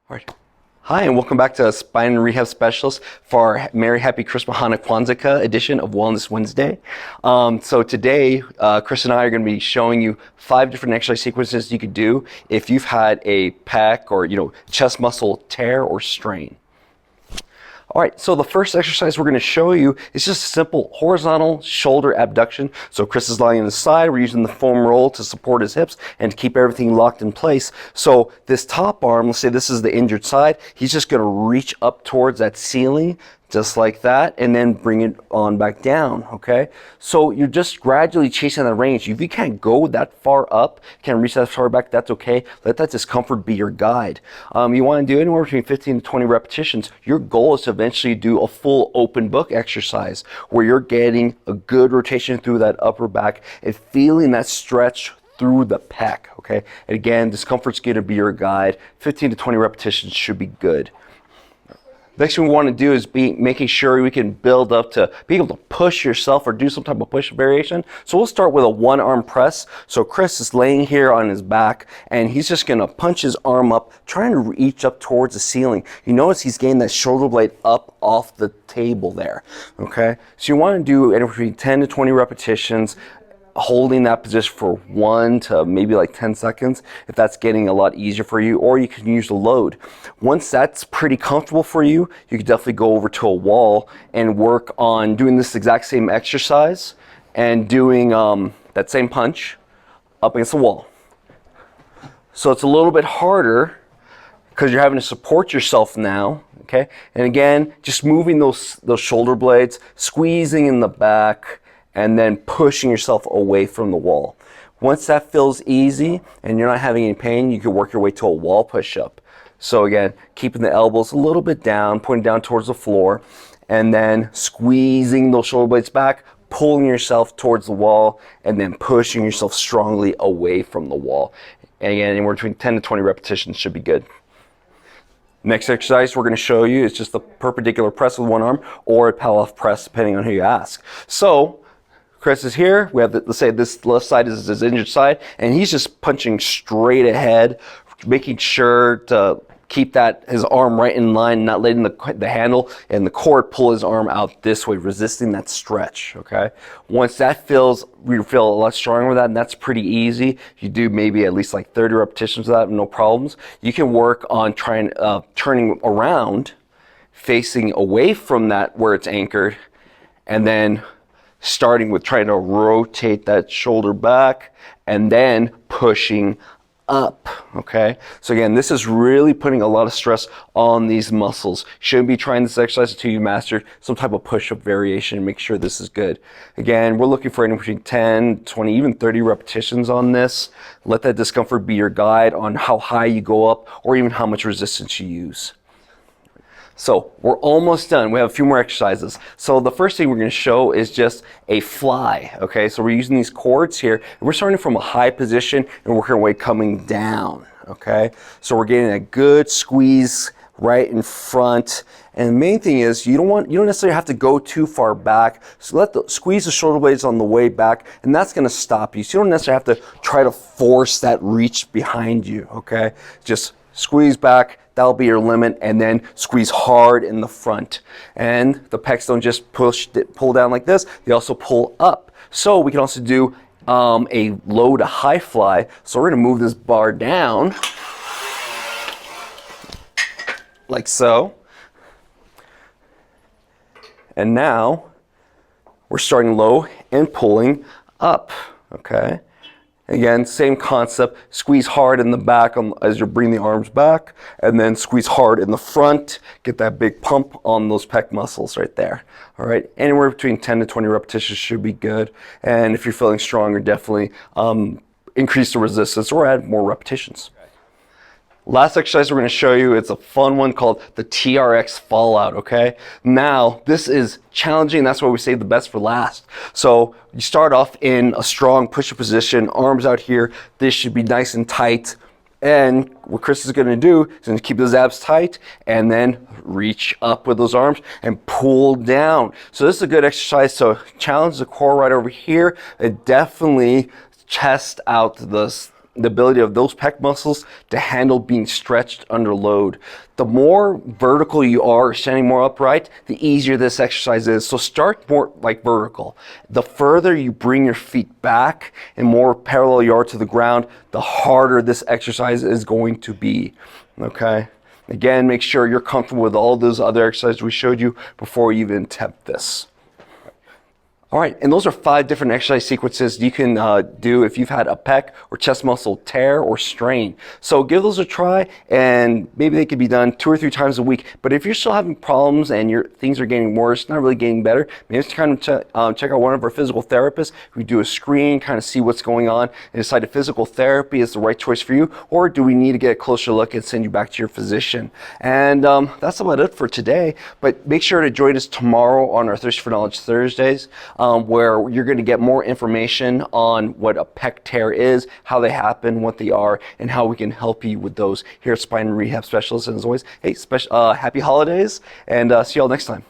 All right. Hi, and welcome back to Spine and Rehab Specialists for our Merry Happy Christmas Hana Kwanzaa edition of Wellness Wednesday. So today, Chris and I are going to be showing you 5 different exercise sequences you could do if you've had a pec or chest muscle tear or strain. All right, so the first exercise we're going to show you is just a simple horizontal shoulder abduction. So Chris is lying on his side. We're using the foam roll to support his hips and to keep everything locked in place. So this top arm, let's say this is the injured side, he's just going to reach up towards that ceiling just like that and then bring it on back down, okay? So you're just gradually chasing that range. If you can't go that far up, can't reach that far back, that's okay. Let that discomfort be your guide. You want to do anywhere between 15 to 20 repetitions. Your goal is to eventually do a full open book exercise where you're getting a good rotation through that upper back and feeling that stretch through the pec, okay? And again, discomfort's going to be your guide. 15 to 20 repetitions should be good. Next thing we want to do is making sure we can build up to being able to push yourself or do some type of push variation. So we'll start with a 1-arm press. So Chris is laying here on his back and he's just going to punch his arm up, trying to reach up towards the ceiling. You notice he's getting that shoulder blade up off the table there, okay? So you want to do anywhere between 10 to 20 repetitions, holding that position for 1 to maybe like 10 seconds if that's getting a lot easier for you, or you can use the load. Once that's pretty comfortable for you, you can definitely go over to a wall and work on doing this exact same exercise and doing that same punch up against the wall. So it's a little bit harder because you're having to support yourself now, okay? And again, just moving those shoulder blades, squeezing in the back, and then pushing yourself away from the wall. Once that feels easy and you're not having any pain, you can work your way to a wall push-up. So again, keeping the elbows a little bit down, pointing down towards the floor, and then squeezing those shoulder blades back, pulling yourself towards the wall, and then pushing yourself strongly away from the wall. And again, anywhere between 10 to 20 repetitions should be good. Next exercise we're going to show you is just a perpendicular press with one arm or a Pec Off Press, depending on who you ask. So Chris is here. We have, let's say this left side is his injured side, and he's just punching straight ahead, making sure to keep his arm right in line, not letting the handle and the cord pull his arm out this way, resisting that stretch, okay? Once that we feel a lot stronger with that, and that's pretty easy. You do maybe at least like 30 repetitions of that, no problems. You can work on turning around, facing away from that where it's anchored, and then starting with trying to rotate that shoulder back and then pushing up, okay? So again, this is really putting a lot of stress on these muscles. You shouldn't be trying this exercise until you master some type of push-up variation and make sure this is good. Again, we're looking for anywhere between 10, 20, even 30 repetitions on this. Let that discomfort be your guide on how high you go up or even how much resistance you use. So we're almost done. We have a few more exercises. So the first thing we're going to show is just a fly, okay? So we're using these cords here, and we're starting from a high position and working our way coming down, okay? So we're getting a good squeeze right in front. And the main thing is you don't necessarily have to go too far back. So squeeze the shoulder blades on the way back, and that's going to stop you. So you don't necessarily have to try to force that reach behind you, okay? Just squeeze back. That'll be your limit, and then squeeze hard in the front. And the pecs don't just pull down like this, they also pull up. So we can also do a low to high fly. So we're gonna move this bar down, like so. And now we're starting low and pulling up, okay? Again, same concept, squeeze hard in the back as you're bringing the arms back, and then squeeze hard in the front, get that big pump on those pec muscles right there. All right, anywhere between 10 to 20 repetitions should be good. And if you're feeling stronger, definitely increase the resistance or add more repetitions. Last exercise we're going to show you, it's a fun one called the TRX Fallout, okay? Now, this is challenging, that's why we save the best for last. So you start off in a strong push-up position, arms out here. This should be nice and tight. And what Chris is going to do is going to keep his abs tight and then reach up with those arms and pull down. So this is a good exercise to challenge the core right over here and definitely chest out the ability of those pec muscles to handle being stretched under load. The more vertical you are, standing more upright, the easier this exercise is. So start more like vertical. The further you bring your feet back and more parallel you are to the ground, the harder this exercise is going to be, okay? Again, make sure you're comfortable with all those other exercises we showed you before you even attempt this. All right, and those are 5 different exercise sequences you can do if you've had a pec or chest muscle tear or strain. So give those a try, and maybe they could be done 2 or 3 times a week. But if you're still having problems and things are getting worse, not really getting better, maybe it's kind of check out one of our physical therapists. We do a screen, kind of see what's going on, and decide if physical therapy is the right choice for you, or do we need to get a closer look and send you back to your physician. And that's about it for today. But make sure to join us tomorrow on our Thirst for Knowledge Thursdays. Where you're going to get more information on what a pec tear is, how they happen, what they are, and how we can help you with those here at Spine and Rehab Specialists. And as always, hey, happy holidays, and see you all next time.